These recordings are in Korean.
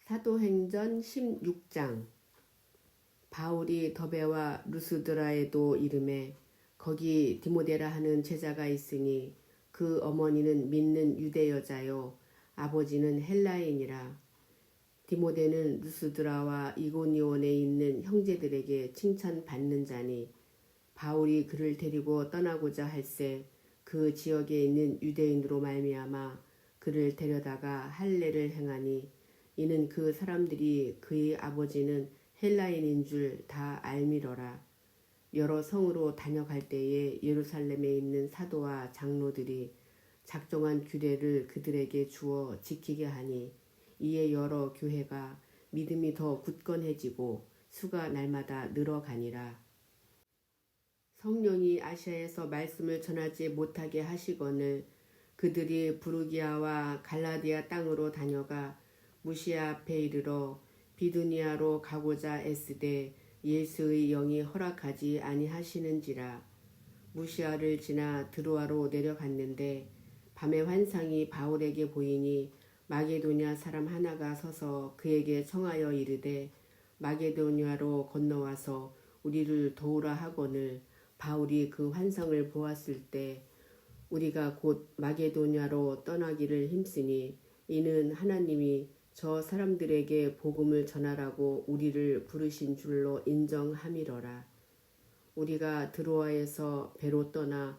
사도행전 16장. 바울이 더베와 루스드라에도 이르매 거기 디모데라 하는 제자가 있으니 그 어머니는 믿는 유대 여자요 아버지는 헬라인이라. 디모데는 루스드라와 이고니온에 있는 형제들에게 칭찬받는 자니 바울이 그를 데리고 떠나고자 할새 그 지역에 있는 유대인으로 말미암아 그를 데려다가 할례를 행하니 이는 그 사람들이 그의 아버지는 헬라인인 줄 다 알미러라. 여러 성으로 다녀갈 때에 예루살렘에 있는 사도와 장로들이 작정한 규례를 그들에게 주어 지키게 하니 이에 여러 교회가 믿음이 더 굳건해지고 수가 날마다 늘어가니라. 성령이 아시아에서 말씀을 전하지 못하게 하시거늘 그들이 부르기아와 갈라디아 땅으로 다녀가 무시아 앞에 이르러 비두니아로 가고자 애쓰되 예수의 영이 허락하지 아니하시는지라. 무시아를 지나 드로아로 내려갔는데 밤에 환상이 바울에게 보이니 마게도냐 사람 하나가 서서 그에게 청하여 이르되 마게도냐로 건너와서 우리를 도우라 하거늘 바울이 그 환상을 보았을 때 우리가 곧 마게도냐로 떠나기를 힘쓰니 이는 하나님이 저 사람들에게 복음을 전하라고 우리를 부르신 줄로 인정함이러라. 우리가 드로아에서 배로 떠나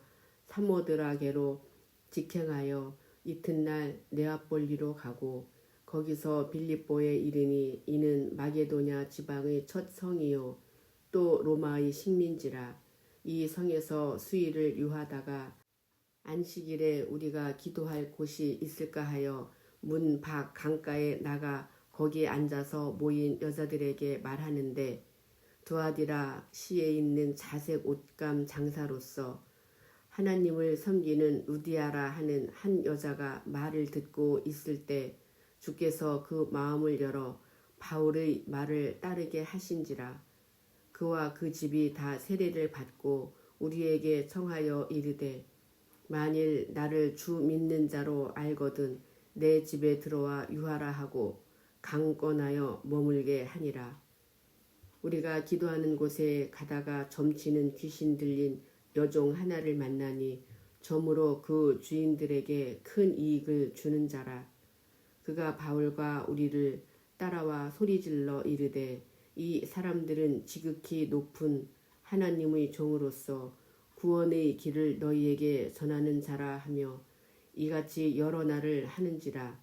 사모드라게로 직행하여 이튿날 네아폴리로 가고 거기서 빌립보에 이르니 이는 마게도냐 지방의 첫 성이요 또 로마의 식민지라. 이 성에서 수일을 유하다가 안식일에 우리가 기도할 곳이 있을까 하여 문 밖 강가에 나가 거기에 앉아서 모인 여자들에게 말하는데 두아디라 시에 있는 자색 옷감 장사로서 하나님을 섬기는 루디아라 하는 한 여자가 말을 듣고 있을 때 주께서 그 마음을 열어 바울의 말을 따르게 하신지라. 그와 그 집이 다 세례를 받고 우리에게 청하여 이르되 만일 나를 주 믿는 자로 알거든 내 집에 들어와 유하라 하고 강권하여 머물게 하니라. 우리가 기도하는 곳에 가다가 점치는 귀신 들린 여종 하나를 만나니 점으로 그 주인들에게 큰 이익을 주는 자라. 그가 바울과 우리를 따라와 소리질러 이르되 이 사람들은 지극히 높은 하나님의 종으로서 구원의 길을 너희에게 전하는 자라 하며 이같이 여러 날을 하는지라.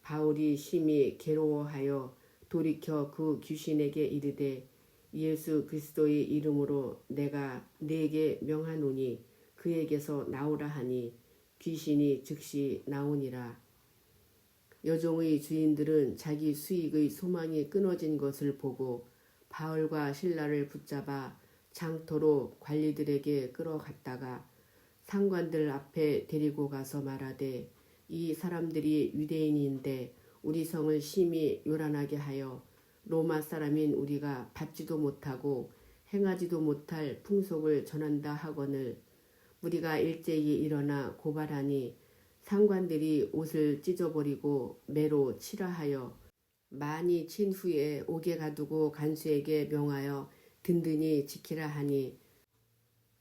바울이 심히 괴로워하여 돌이켜 그 귀신에게 이르되 예수 그리스도의 이름으로 내가 네게 명하노니 그에게서 나오라 하니 귀신이 즉시 나오니라. 여종의 주인들은 자기 수익의 소망이 끊어진 것을 보고 바울과 실라를 붙잡아 장터로 관리들에게 끌어갔다가 상관들 앞에 데리고 가서 말하되 이 사람들이 유대인인데 우리 성을 심히 요란하게 하여 로마 사람인 우리가 받지도 못하고 행하지도 못할 풍속을 전한다 하거늘 우리가 일제히 일어나 고발하니 상관들이 옷을 찢어버리고 매로 치라 하여 많이 친 후에 옥에 가두고 간수에게 명하여 든든히 지키라 하니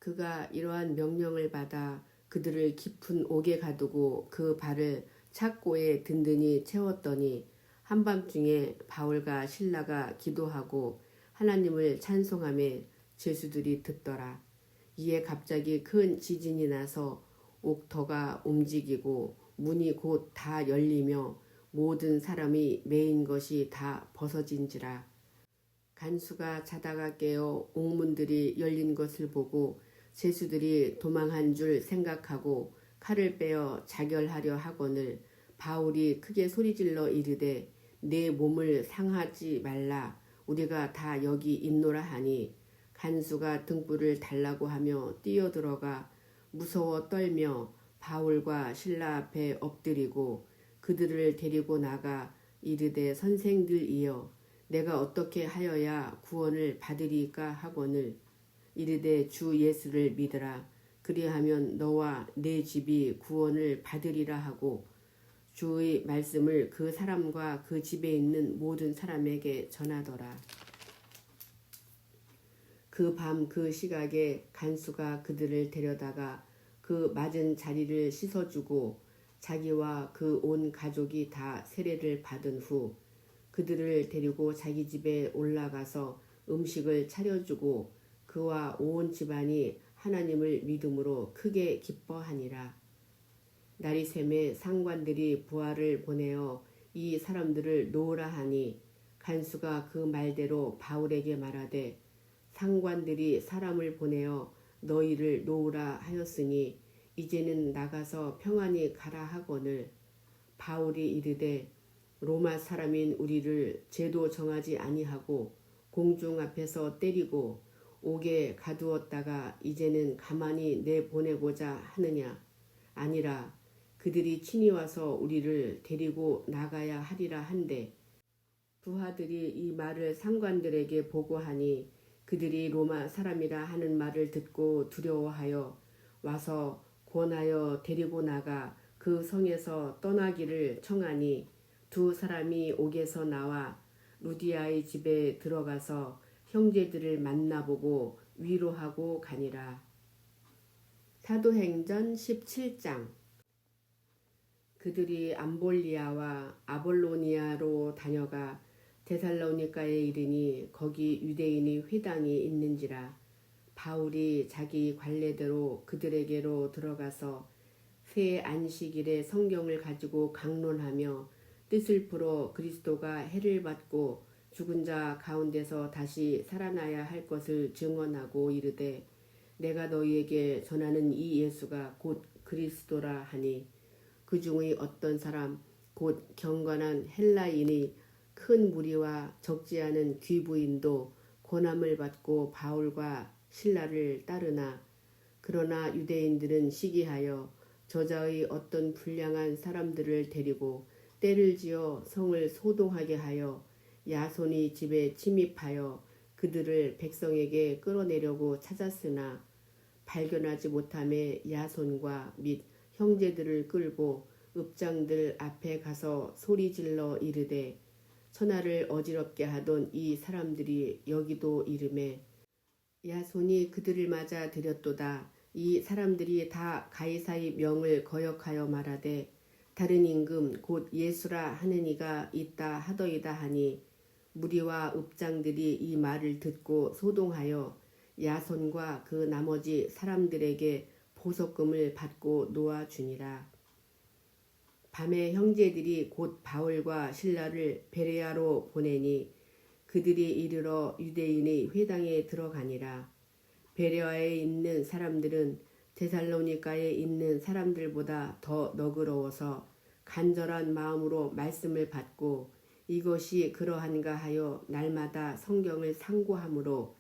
그가 이러한 명령을 받아 그들을 깊은 옥에 가두고 그 발을 착고에 든든히 채웠더니 한밤중에 바울과 실라가 기도하고 하나님을 찬송하며 죄수들이 듣더라. 이에 갑자기 큰 지진이 나서 옥터가 움직이고 문이 곧 다 열리며 모든 사람이 매인 것이 다 벗어진지라. 간수가 자다가 깨어 옥문들이 열린 것을 보고 죄수들이 도망한 줄 생각하고 칼을 빼어 자결하려 하거늘 바울이 크게 소리질러 이르되 내 몸을 상하지 말라 우리가 다 여기 있노라 하니 간수가 등불을 달라고 하며 뛰어들어가 무서워 떨며 바울과 실라 앞에 엎드리고 그들을 데리고 나가 이르되 선생들이여 내가 어떻게 하여야 구원을 받으리까 하거늘 이르되 주 예수를 믿으라 그리하면 너와 내 집이 구원을 받으리라 하고 주의 말씀을 그 사람과 그 집에 있는 모든 사람에게 전하더라. 그 밤 그 시각에 간수가 그들을 데려다가 그 맞은 자리를 씻어주고 자기와 그 온 가족이 다 세례를 받은 후 그들을 데리고 자기 집에 올라가서 음식을 차려주고 그와 온 집안이 하나님을 믿음으로 크게 기뻐하니라. 날이 새매 상관들이 부하를 보내어 이 사람들을 놓으라 하니 간수가 그 말대로 바울에게 말하되 상관들이 사람을 보내어 너희를 놓으라 하였으니 이제는 나가서 평안히 가라 하거늘 바울이 이르되 로마 사람인 우리를 죄도 정하지 아니하고 공중 앞에서 때리고 옥에 가두었다가 이제는 가만히 내보내고자 하느냐 아니라 그들이 친히 와서 우리를 데리고 나가야 하리라 한데 부하들이 이 말을 상관들에게 보고하니 그들이 로마 사람이라 하는 말을 듣고 두려워하여 와서 권하여 데리고 나가 그 성에서 떠나기를 청하니 두 사람이 옥에서 나와 루디아의 집에 들어가서 형제들을 만나보고 위로하고 가니라. 사도행전 17장. 그들이 암볼리아와 아볼로니아로 다녀가 데살로니가에 이르니 거기 유대인이 회당이 있는지라. 바울이 자기 관례대로 그들에게로 들어가서 새 안식일에 성경을 가지고 강론하며 뜻을 풀어 그리스도가 해를 받고 죽은 자 가운데서 다시 살아나야 할 것을 증언하고 이르되 내가 너희에게 전하는 이 예수가 곧 그리스도라 하니 그 중의 어떤 사람 곧 경건한 헬라인의 큰 무리와 적지 않은 귀부인도 고난을 받고 바울과 신라를 따르나 그러나 유대인들은 시기하여 저자의 어떤 불량한 사람들을 데리고 때를 지어 성을 소동하게 하여 야손이 집에 침입하여 그들을 백성에게 끌어내려고 찾았으나 발견하지 못함에 야손과 및 형제들을 끌고 읍장들 앞에 가서 소리질러 이르되 천하를 어지럽게 하던 이 사람들이 여기도 이르매 야손이 그들을 맞아 들였도다. 이 사람들이 다 가이사의 명을 거역하여 말하되 다른 임금 곧 예수라 하는 이가 있다 하더이다 하니 무리와 읍장들이 이 말을 듣고 소동하여 야손과 그 나머지 사람들에게 보석금을 받고 놓아주니라. 밤에 형제들이 곧 바울과 신라를 베레아로 보내니 그들이 이르러 유대인의 회당에 들어가니라. 베레아에 있는 사람들은 데살로니가에 있는 사람들보다 더 너그러워서 간절한 마음으로 말씀을 받고 이것이 그러한가 하여 날마다 성경을 상고하므로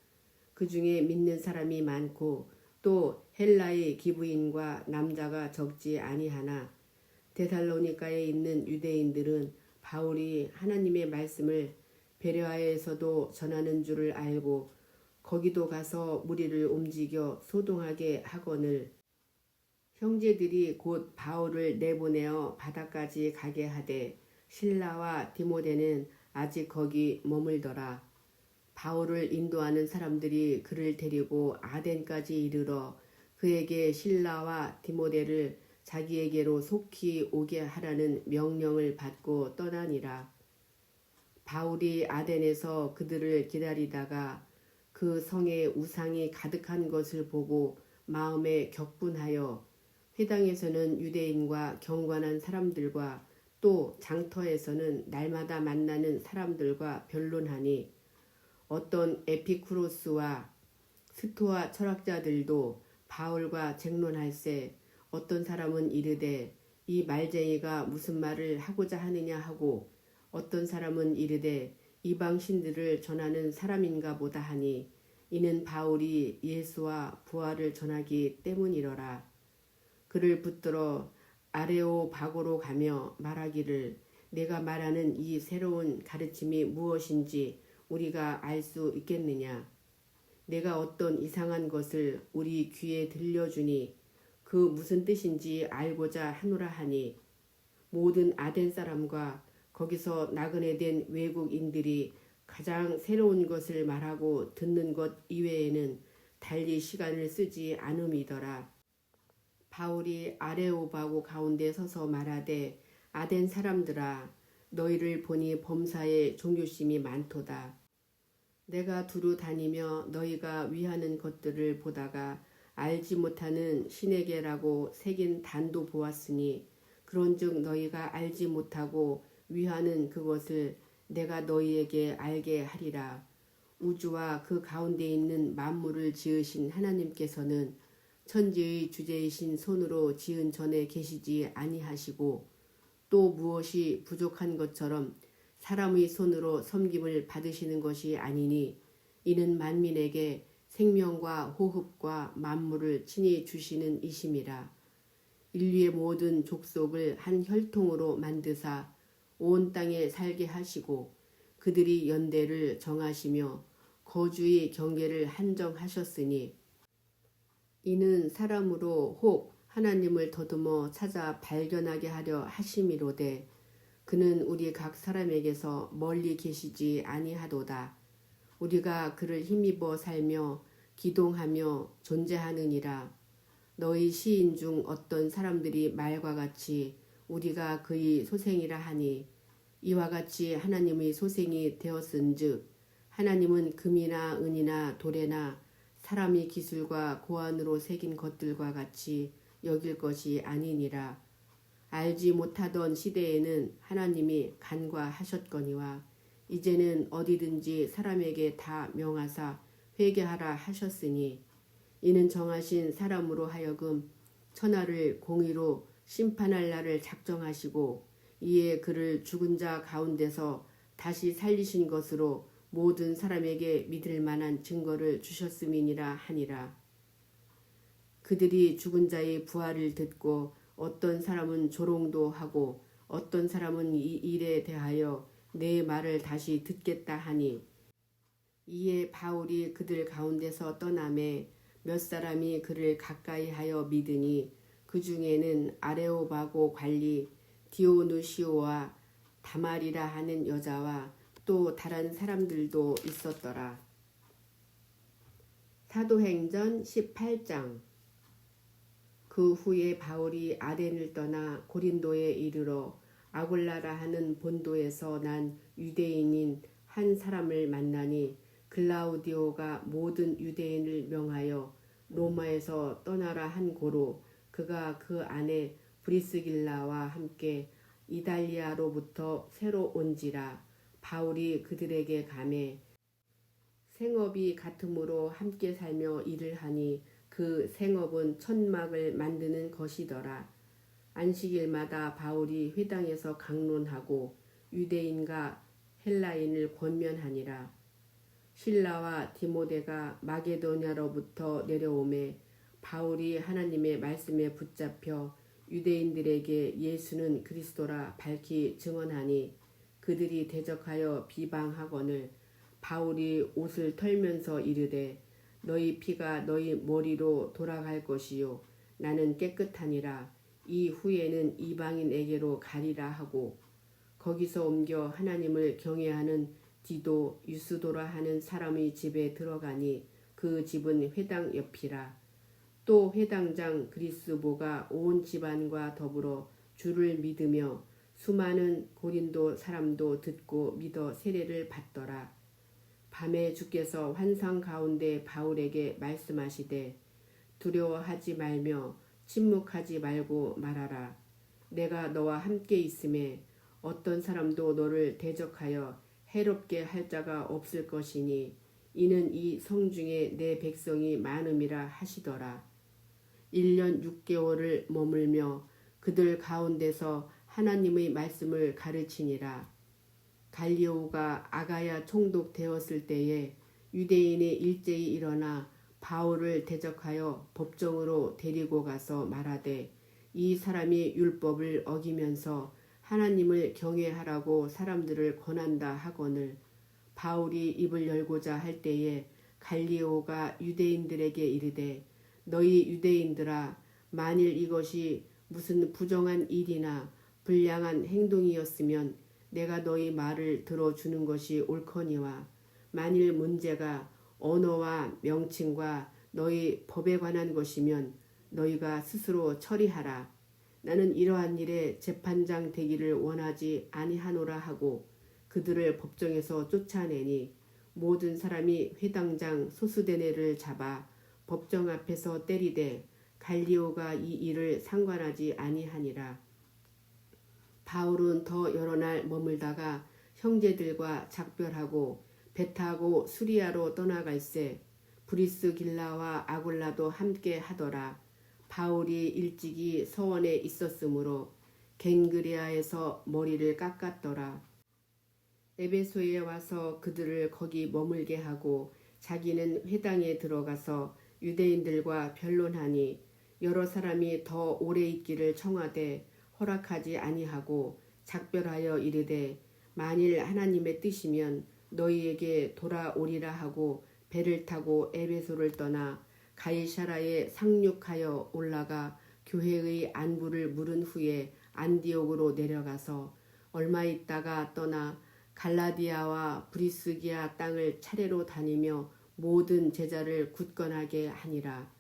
그 중에 믿는 사람이 많고 또 헬라의 기부인과 남자가 적지 아니하나 데살로니가에 있는 유대인들은 바울이 하나님의 말씀을 베레아에서도 전하는 줄을 알고 거기도 가서 무리를 움직여 소동하게 하거늘 형제들이 곧 바울을 내보내어 바다까지 가게 하되 실라와 디모데는 아직 거기 머물더라. 바울을 인도하는 사람들이 그를 데리고 아덴까지 이르러 그에게 실라와 디모데를 자기에게로 속히 오게 하라는 명령을 받고 떠나니라. 바울이 아덴에서 그들을 기다리다가 그 성에 우상이 가득한 것을 보고 마음에 격분하여 회당에서는 유대인과 경건한 사람들과 또 장터에서는 날마다 만나는 사람들과 변론하니 어떤 에피쿠로스와 스토아 철학자들도 바울과 쟁론할세 어떤 사람은 이르되 이 말쟁이가 무슨 말을 하고자 하느냐 하고 어떤 사람은 이르되 이방 신들을 전하는 사람인가 보다 하니 이는 바울이 예수와 부활을 전하기 때문이러라. 그를 붙들어 아레오바고로 가며 말하기를 내가 말하는 이 새로운 가르침이 무엇인지 우리가 알 수 있겠느냐. 내가 어떤 이상한 것을 우리 귀에 들려주니 그 무슨 뜻인지 알고자 하노라 하니 모든 아덴 사람과 거기서 나그네 된 외국인들이 가장 새로운 것을 말하고 듣는 것 이외에는 달리 시간을 쓰지 않음이더라. 바울이 아레오바고 가운데 서서 말하되 아덴 사람들아 너희를 보니 범사에 종교심이 많도다. 내가 두루 다니며 너희가 위하는 것들을 보다가 알지 못하는 신에게라고 새긴 단도 보았으니 그런즉 너희가 알지 못하고 위하는 그것을 내가 너희에게 알게 하리라. 우주와 그 가운데 있는 만물을 지으신 하나님께서는 천지의 주제이신 손으로 지은 전에 계시지 아니하시고 또 무엇이 부족한 것처럼 사람의 손으로 섬김을 받으시는 것이 아니니 이는 만민에게 생명과 호흡과 만물을 친히 주시는 이심이라. 인류의 모든 족속을 한 혈통으로 만드사 온 땅에 살게 하시고 그들이 연대를 정하시며 거주의 경계를 한정하셨으니 이는 사람으로 혹 하나님을 더듬어 찾아 발견하게 하려 하심이로되 그는 우리 각 사람에게서 멀리 계시지 아니하도다. 우리가 그를 힘입어 살며 기동하며 존재하느니라. 너희 시인 중 어떤 사람들이 말과 같이 우리가 그의 소생이라 하니 이와 같이 하나님의 소생이 되었은즉 하나님은 금이나 은이나 돌에나 사람의 기술과 고안으로 새긴 것들과 같이 여길 것이 아니니라. 알지 못하던 시대에는 하나님이 간과하셨거니와 이제는 어디든지 사람에게 다 명하사 회개하라 하셨으니 이는 정하신 사람으로 하여금 천하를 공의로 심판할 날을 작정하시고 이에 그를 죽은 자 가운데서 다시 살리신 것으로 모든 사람에게 믿을 만한 증거를 주셨음이니라 하니라. 그들이 죽은 자의 부활을 듣고 어떤 사람은 조롱도 하고 어떤 사람은 이 일에 대하여 내 말을 다시 듣겠다 하니 이에 바울이 그들 가운데서 떠나매 몇 사람이 그를 가까이 하여 믿으니 그 중에는 아레오바고 관리 디오누시오와 다말이라 하는 여자와 또 다른 사람들도 있었더라. 사도행전 18장. 그 후에 바울이 아덴을 떠나 고린도에 이르러 아골라라 하는 본도에서 난 유대인인 한 사람을 만나니 글라우디오가 모든 유대인을 명하여 로마에서 떠나라 한 고로 그가 그 안에 브리스길라와 함께 이달리아로부터 새로 온지라. 바울이 그들에게 가매 생업이 같으므로 함께 살며 일을 하니 그 생업은 천막을 만드는 것이더라. 안식일마다 바울이 회당에서 강론하고 유대인과 헬라인을 권면하니라. 실라와 디모데가 마게도냐로부터 내려오매 바울이 하나님의 말씀에 붙잡혀 유대인들에게 예수는 그리스도라 밝히 증언하니 그들이 대적하여 비방하거늘 바울이 옷을 털면서 이르되 너희 피가 너희 머리로 돌아갈 것이요 나는 깨끗하니라. 이 후에는 이방인에게로 가리라 하고 거기서 옮겨 하나님을 경외하는 디도 유스도라 하는 사람의 집에 들어가니 그 집은 회당 옆이라. 또 회당장 그리스보가 온 집안과 더불어 주를 믿으며 수많은 고린도 사람도 듣고 믿어 세례를 받더라. 밤에 주께서 환상 가운데 바울에게 말씀하시되 두려워하지 말며 침묵하지 말고 말하라. 내가 너와 함께 있음에 어떤 사람도 너를 대적하여 해롭게 할 자가 없을 것이니 이는 이 성중에 내 백성이 많음이라 하시더라. 1년 6개월을 머물며 그들 가운데서 하나님의 말씀을 가르치니라. 갈리오가 아가야 총독되었을 때에 유대인이 일제히 일어나 바울을 대적하여 법정으로 데리고 가서 말하되 이 사람이 율법을 어기면서 하나님을 경외하라고 사람들을 권한다 하거늘 바울이 입을 열고자 할 때에 갈리오가 유대인들에게 이르되 너희 유대인들아 만일 이것이 무슨 부정한 일이나 불량한 행동이었으면 내가 너희 말을 들어주는 것이 옳거니와 만일 문제가 언어와 명칭과 너희 법에 관한 것이면 너희가 스스로 처리하라. 나는 이러한 일에 재판장 되기를 원하지 아니하노라 하고 그들을 법정에서 쫓아내니 모든 사람이 회당장 소스데네를 잡아 법정 앞에서 때리되 갈리오가 이 일을 상관하지 아니하니라. 바울은 더 여러 날 머물다가 형제들과 작별하고 배 타고 수리아로 떠나갈새 브리스길라와 아굴라도 함께 하더라. 바울이 일찍이 서원에 있었으므로 겐그리아에서 머리를 깎았더라. 에베소에 와서 그들을 거기 머물게 하고 자기는 회당에 들어가서 유대인들과 변론하니 여러 사람이 더 오래 있기를 청하되 허락하지 아니하고 작별하여 이르되 만일 하나님의 뜻이면 너희에게 돌아오리라 하고 배를 타고 에베소를 떠나 가이사라에 상륙하여 올라가 교회의 안부를 물은 후에 안디옥으로 내려가서 얼마 있다가 떠나 갈라디아와 브리스기아 땅을 차례로 다니며 모든 제자를 굳건하게 하니라.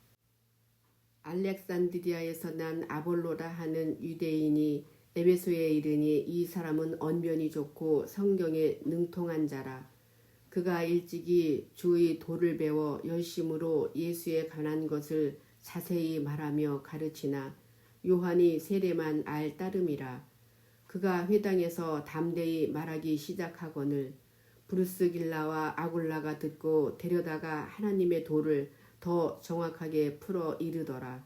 알렉산드리아에서 난 아볼로라 하는 유대인이 에베소에 이르니 이 사람은 언변이 좋고 성경에 능통한 자라. 그가 일찍이 주의 도를 배워 열심으로 예수에 관한 것을 자세히 말하며 가르치나 요한이 세례만 알 따름이라. 그가 회당에서 담대히 말하기 시작하거늘 브루스길라와 아굴라가 듣고 데려다가 하나님의 도를 더 정확하게 풀어 이르더라.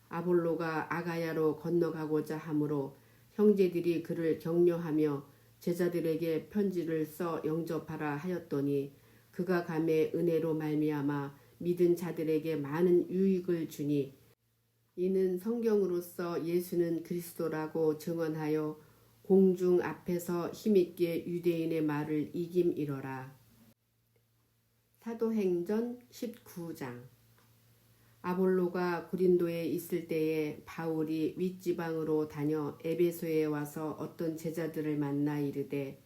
아볼로가 아가야로 건너가고자 하므로 형제들이 그를 격려하며 제자들에게 편지를 써 영접하라 하였더니 그가 감에 은혜로 말미암아 믿은 자들에게 많은 유익을 주니 이는 성경으로서 예수는 그리스도라고 증언하여 공중 앞에서 힘있게 유대인의 말을 이김이러라. 사도행전 19장. 아볼로가 고린도에 있을 때에 바울이 윗지방으로 다녀 에베소에 와서 어떤 제자들을 만나 이르되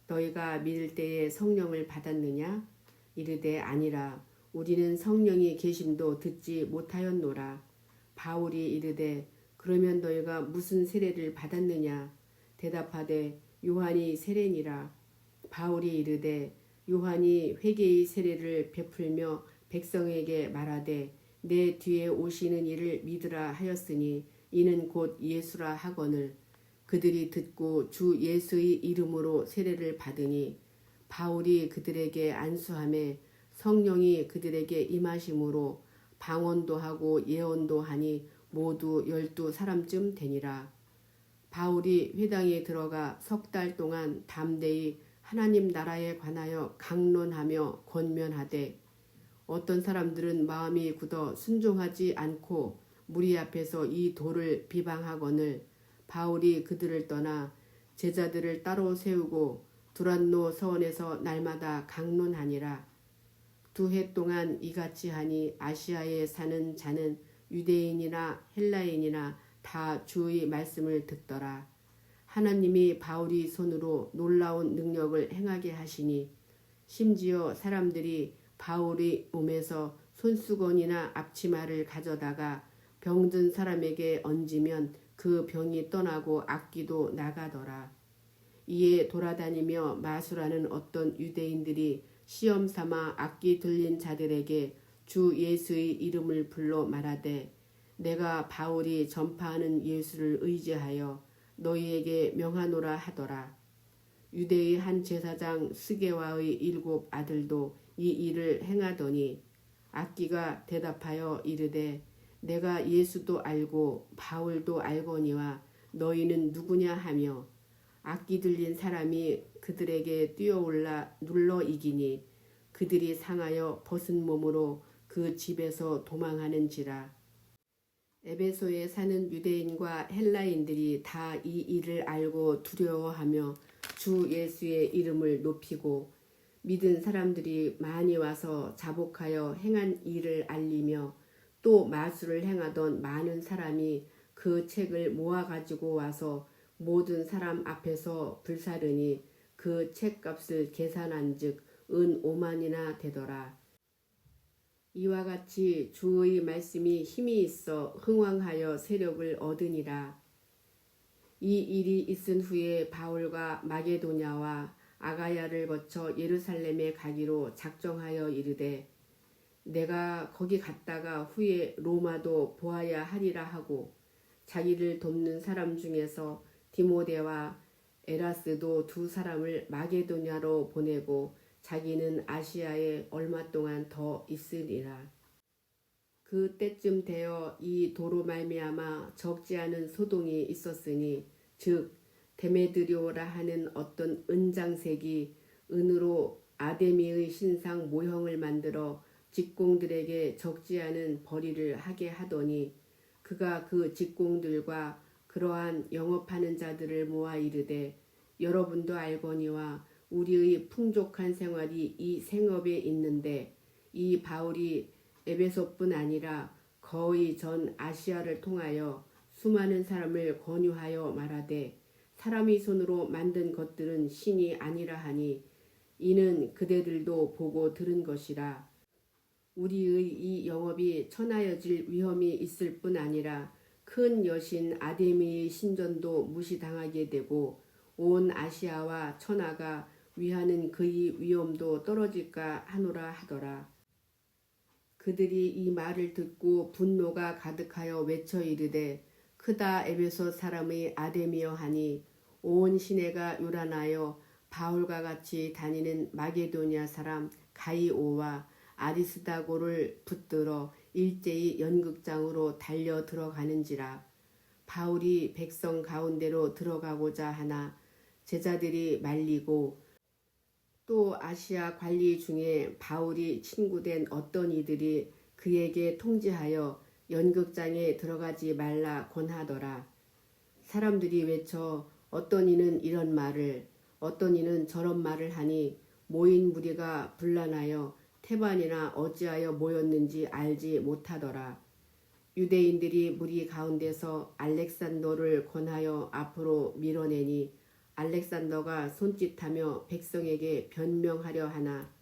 너희가 믿을 때에 성령을 받았느냐? 이르되 아니라 우리는 성령이 계심도 듣지 못하였노라. 바울이 이르되 그러면 너희가 무슨 세례를 받았느냐? 대답하되 요한이 세례니라. 바울이 이르되 요한이 회개의 세례를 베풀며 백성에게 말하되 내 뒤에 오시는 이를 믿으라 하였으니 이는 곧 예수라 하거늘 그들이 듣고 주 예수의 이름으로 세례를 받으니 바울이 그들에게 안수하매 성령이 그들에게 임하심으로 방언도 하고 예언도 하니 모두 12사람쯤 되니라. 바울이 회당에 들어가 석 달 동안 담대히 하나님 나라에 관하여 강론하며 권면하되 어떤 사람들은 마음이 굳어 순종하지 않고 무리 앞에서 이 도를 비방하거늘 바울이 그들을 떠나 제자들을 따로 세우고 두란노 서원에서 날마다 강론하니라. 2해 동안 이같이 하니 아시아에 사는 자는 유대인이나 헬라인이나 다 주의 말씀을 듣더라. 하나님이 바울이 손으로 놀라운 능력을 행하게 하시니 심지어 사람들이 바울의 몸에서 손수건이나 앞치마를 가져다가 병든 사람에게 얹으면 그 병이 떠나고 악기도 나가더라. 이에 돌아다니며 마술하는 어떤 유대인들이 시험 삼아 악기 들린 자들에게 주 예수의 이름을 불러 말하되 내가 바울이 전파하는 예수를 의지하여 너희에게 명하노라 하더라. 유대의 한 제사장 스게와의 7 아들도 이 일을 행하더니 악기가 대답하여 이르되 내가 예수도 알고 바울도 알거니와 너희는 누구냐 하며 악기 들린 사람이 그들에게 뛰어올라 눌러 이기니 그들이 상하여 벗은 몸으로 그 집에서 도망하는지라. 에베소에 사는 유대인과 헬라인들이 다 이 일을 알고 두려워하며 주 예수의 이름을 높이고 믿은 사람들이 많이 와서 자복하여 행한 일을 알리며 또 마술을 행하던 많은 사람이 그 책을 모아가지고 와서 모든 사람 앞에서 불사르니 그 책값을 계산한즉 은 5만이나 되더라. 이와 같이 주의 말씀이 힘이 있어 흥왕하여 세력을 얻으니라. 이 일이 있은 후에 바울과 마게도냐와 아가야를 거쳐 예루살렘에 가기로 작정하여 이르되 내가 거기 갔다가 후에 로마도 보아야 하리라 하고 자기를 돕는 사람 중에서 디모데와 에라스도 두 사람을 마게도냐로 보내고 자기는 아시아에 얼마 동안 더 있으리라. 그 때쯤 되어 이 도로 말미암아 적지 않은 소동이 있었으니 즉 데메드리오라 하는 어떤 은장색이 은으로 아데미의 신상 모형을 만들어 직공들에게 적지 않은 벌이를 하게 하더니 그가 그 직공들과 그러한 영업하는 자들을 모아 이르되 여러분도 알거니와 우리의 풍족한 생활이 이 생업에 있는데 이 바울이 에베소뿐 아니라 거의 전 아시아를 통하여 수많은 사람을 권유하여 말하되 사람이 손으로 만든 것들은 신이 아니라 하니 이는 그대들도 보고 들은 것이라. 우리의 이 영업이 천하여질 위험이 있을 뿐 아니라 큰 여신 아데미의 신전도 무시당하게 되고 온 아시아와 천하가 위하는 그의 위엄도 떨어질까 하노라 하더라. 그들이 이 말을 듣고 분노가 가득하여 외쳐 이르되 크다 에베소 사람의 아데미여 하니 온 시내가 요란하여 바울과 같이 다니는 마게도냐 사람 가이오와 아리스다고를 붙들어 일제히 연극장으로 달려 들어가는지라. 바울이 백성 가운데로 들어가고자 하나 제자들이 말리고 또 아시아 관리 중에 바울이 친구된 어떤 이들이 그에게 통지하여 연극장에 들어가지 말라 권하더라. 사람들이 외쳐 어떤 이는 이런 말을 어떤 이는 저런 말을 하니 모인 무리가 분란하여 태반이나 어찌하여 모였는지 알지 못하더라. 유대인들이 무리 가운데서 알렉산더를 권하여 앞으로 밀어내니 알렉산더가 손짓하며 백성에게 변명하려 하나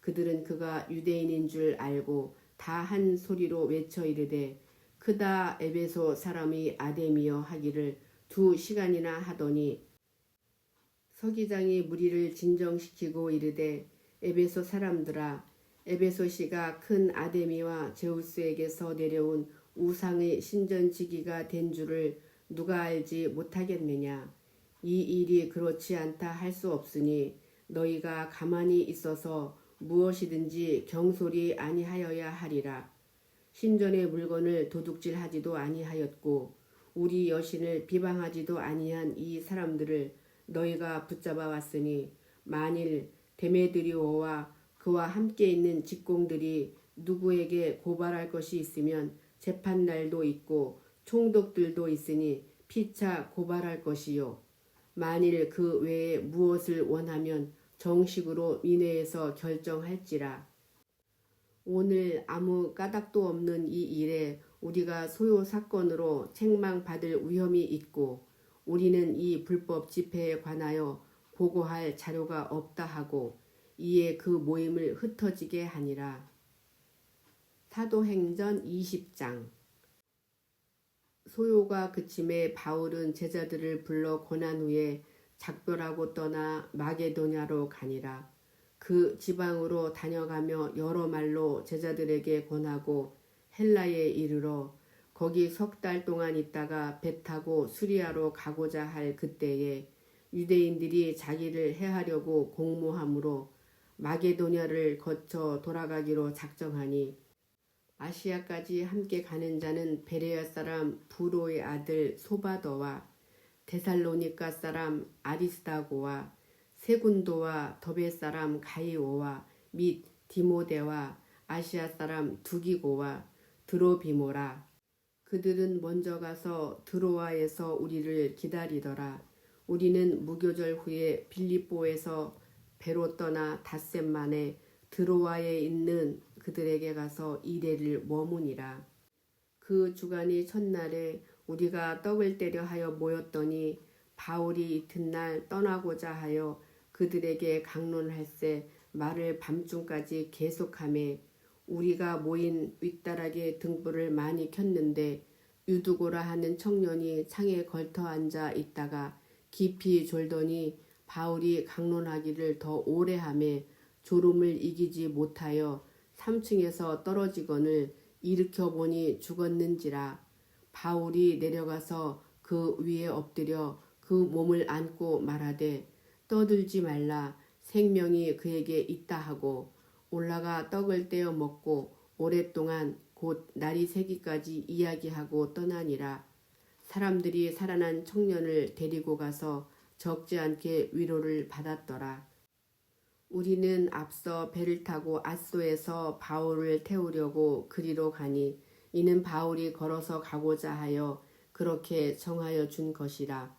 그들은 그가 유대인인 줄 알고 다 한 소리로 외쳐 이르되 크다 에베소 사람이 아데미여 하기를 2시간이나 하더니 서기장이 무리를 진정시키고 이르되 에베소 사람들아 에베소시가 큰 아데미와 제우스에게서 내려온 우상의 신전지기가 된 줄을 누가 알지 못하겠느냐. 이 일이 그렇지 않다 할 수 없으니 너희가 가만히 있어서 무엇이든지 경솔이 아니하여야 하리라. 신전의 물건을 도둑질하지도 아니하였고 우리 여신을 비방하지도 아니한 이 사람들을 너희가 붙잡아 왔으니 만일 데메드리오와 그와 함께 있는 직공들이 누구에게 고발할 것이 있으면 재판날도 있고 총독들도 있으니 피차 고발할 것이요. 만일 그 외에 무엇을 원하면 정식으로 민회에서 결정할지라. 오늘 아무 까닭도 없는 이 일에 우리가 소요 사건으로 책망받을 위험이 있고 우리는 이 불법 집회에 관하여 보고할 자료가 없다 하고 이에 그 모임을 흩어지게 하니라. 사도행전 20장. 소요가 그침에 바울은 제자들을 불러 권한 후에 작별하고 떠나 마게도냐로 가니라. 그 지방으로 다녀가며 여러 말로 제자들에게 권하고 헬라에 이르러 거기 3달 동안 있다가 배 타고 수리아로 가고자 할 그때에 유대인들이 자기를 해하려고 공모하므로 마게도냐를 거쳐 돌아가기로 작정하니 아시아까지 함께 가는 자는 베레아 사람 부로의 아들 소바더와 데살로니가 사람 아리스다고와 세군도와 더베 사람 가이오와 및 디모데와 아시아 사람 두기고와 드로비모라. 그들은 먼저 가서 드로아에서 우리를 기다리더라. 우리는 무교절 후에 빌립보에서 배로 떠나 닷새 만에 드로아에 있는 그들에게 가서 이래를 머무니라. 그 주간이 첫날에 우리가 떡을 떼려 하여 모였더니 바울이 이튿날 떠나고자 하여 그들에게 강론할세 말을 밤중까지 계속하매 우리가 모인 윗다락에 등불을 많이 켰는데 유두고라 하는 청년이 창에 걸터 앉아 있다가 깊이 졸더니 바울이 강론하기를 더 오래 하매 졸음을 이기지 못하여 3층에서 떨어지거늘 일으켜 보니 죽었는지라. 바울이 내려가서 그 위에 엎드려 그 몸을 안고 말하되 떠들지 말라 생명이 그에게 있다 하고 올라가 떡을 떼어 먹고 오랫동안 곧 날이 새기까지 이야기하고 떠나니라. 사람들이 살아난 청년을 데리고 가서 적지 않게 위로를 받았더라. 우리는 앞서 배를 타고 앗소에서 바울을 태우려고 그리로 가니 이는 바울이 걸어서 가고자 하여 그렇게 정하여 준 것이라.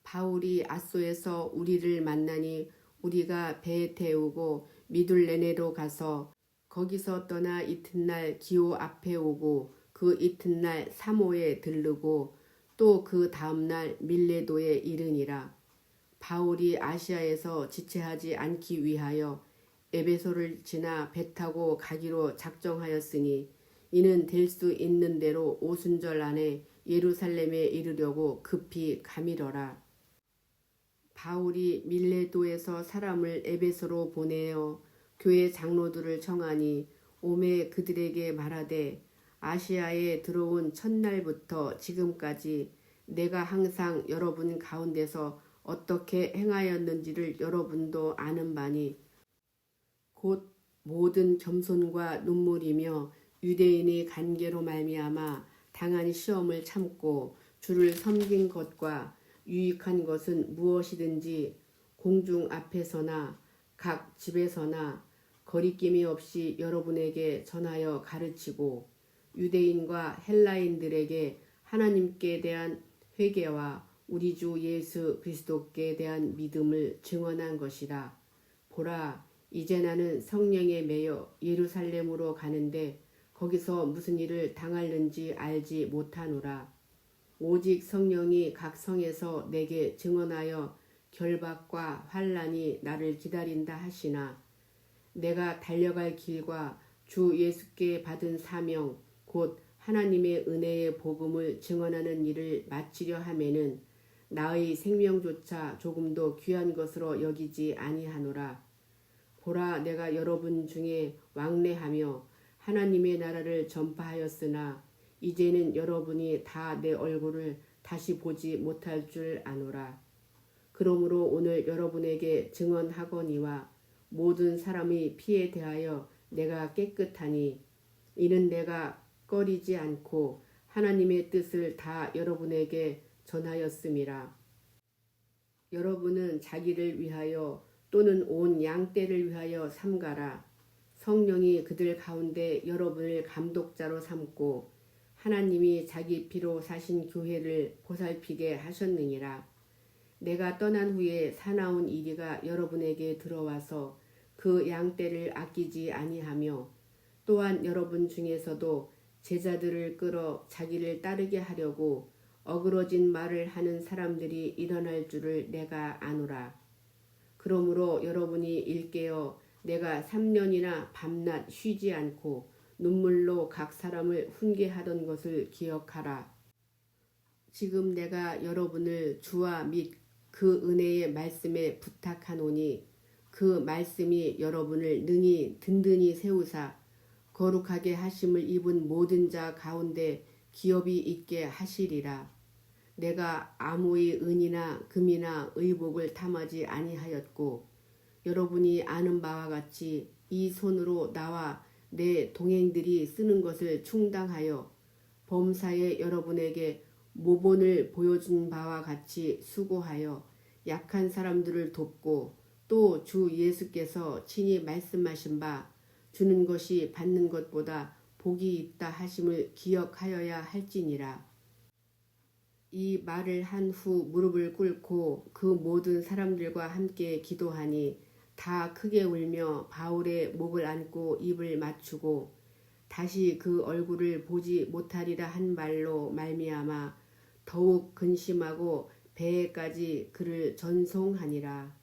바울이 앗소에서 우리를 만나니 우리가 배에 태우고 미둘레네로 가서 거기서 떠나 이튿날 기오 앞에 오고 그 이튿날 사모에 들르고 또 그 다음날 밀레도에 이르니라. 바울이 아시아에서 지체하지 않기 위하여 에베소를 지나 배 타고 가기로 작정하였으니 이는 될 수 있는 대로 오순절 안에 예루살렘에 이르려고 급히 가미러라. 바울이 밀레도에서 사람을 에베소로 보내어 교회 장로들을 청하니 오매 그들에게 말하되 아시아에 들어온 첫날부터 지금까지 내가 항상 여러분 가운데서 어떻게 행하였는지를 여러분도 아는 바니 곧 모든 겸손과 눈물이며 유대인의 간계로 말미암아 당한 시험을 참고 주를 섬긴 것과 유익한 것은 무엇이든지 공중 앞에서나 각 집에서나 거리낌이 없이 여러분에게 전하여 가르치고 유대인과 헬라인들에게 하나님께 대한 회개와 우리 주 예수 그리스도께 대한 믿음을 증언한 것이라. 보라, 이제 나는 성령에 매여 예루살렘으로 가는데 거기서 무슨 일을 당할는지 알지 못하노라. 오직 성령이 각 성에서 내게 증언하여 결박과 환난이 나를 기다린다 하시나 내가 달려갈 길과 주 예수께 받은 사명 곧 하나님의 은혜의 복음을 증언하는 일을 마치려 하면은 나의 생명조차 조금도 귀한 것으로 여기지 아니하노라. 보라, 내가 여러분 중에 왕래하며 하나님의 나라를 전파하였으나 이제는 여러분이 다 내 얼굴을 다시 보지 못할 줄 아노라. 그러므로 오늘 여러분에게 증언하거니와 모든 사람의 피에 대하여 내가 깨끗하니 이는 내가 꺼리지 않고 하나님의 뜻을 다 여러분에게 전하였음이라. 여러분은 자기를 위하여 또는 온 양떼를 위하여 삼가라. 성령이 그들 가운데 여러분을 감독자로 삼고 하나님이 자기 피로 사신 교회를 보살피게 하셨느니라. 내가 떠난 후에 사나운 이리가 여러분에게 들어와서 그 양떼를 아끼지 아니하며 또한 여러분 중에서도 제자들을 끌어 자기를 따르게 하려고 어그러진 말을 하는 사람들이 일어날 줄을 내가 아노라. 그러므로 여러분이 일깨어 내가 3년이나 밤낮 쉬지 않고 눈물로 각 사람을 훈계하던 것을 기억하라. 지금 내가 여러분을 주와 및 그 은혜의 말씀에 부탁하노니 그 말씀이 여러분을 능히 든든히 세우사 거룩하게 하심을 입은 모든 자 가운데 기업이 있게 하시리라. 내가 아무의 은이나 금이나 의복을 탐하지 아니하였고 여러분이 아는 바와 같이 이 손으로 나와 내 동행들이 쓰는 것을 충당하여 범사에 여러분에게 모본을 보여준 바와 같이 수고하여 약한 사람들을 돕고 또 주 예수께서 친히 말씀하신 바 주는 것이 받는 것보다 복이 있다 하심을 기억하여야 할지니라. 이 말을 한 후 무릎을 꿇고 그 모든 사람들과 함께 기도하니 다 크게 울며 바울의 목을 안고 입을 맞추고 다시 그 얼굴을 보지 못하리라 한 말로 말미암아 더욱 근심하고 배에까지 그를 전송하니라.